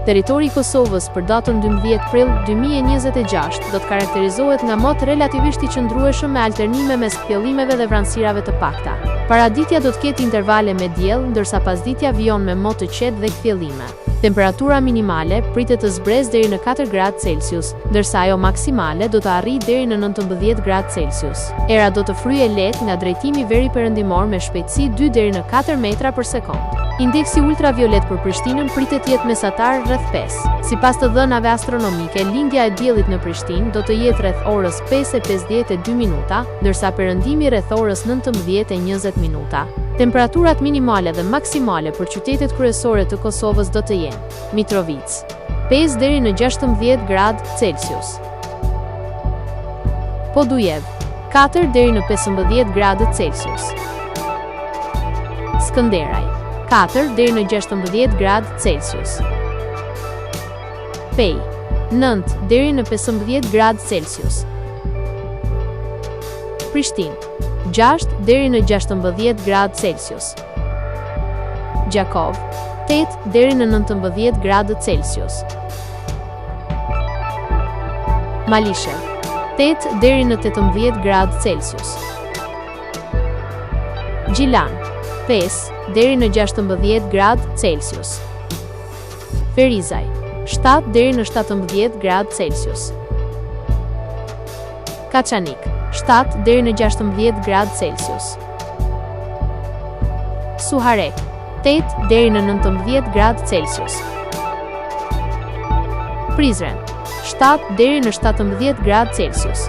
Territori i Kosovës për datën 12 prill 2026 do të karakterizohet nga motë relativisht i qëndrueshëm me alternime mes kthjellimeve dhe vranësirave të pakta. Paraditja do të ketë intervale me diell, ndërsa pasditja vijon me motë të qetë dhe kthjellime. Temperatura minimale pritet të zbresë deri në 4 gradë Celsius, ndërsa ajo maksimale do të arrijë deri në 19 gradë Celsius. Era do të fryejë lehtë nga drejtimi veriperëndimor me shpejtësi 2 deri në 4 metra për sekond. Indeksi ultraviolet për Prishtinën pritet të jetë mesatar rreth 5. Sipas të dhënave astronomike, lindja e diellit në Prishtinë do të jetë rreth orës 5:52 minuta, ndërsa perëndimi rreth orës 19:20 minuta. Temperaturat minimale dhe maksimale për qytetet kryesore të Kosovës do të jenë: Mitrovica 5 deri në 16 gradë Celsius, Podujev 4 deri në 15 gradë Celsius, Skënderaj 4 deri në 16 gradë Celsius, Pej 9 deri në 15 gradë Celsius, Prishtinë 6 deri në 16 gradë Celsius, Gjakov 8 deri në 19 gradë Celsius, Malishev 8 deri në 18 gradë Celsius, Gjilan 5 deri në 16 gradë Celsius, Ferizaj 7 deri në 17 gradë Celsius, Kaçanik 7 deri në 16 gradë Celsius, Suharek 8 deri në 19 gradë Celsius, Prizren 7 deri në 17 gradë Celsius,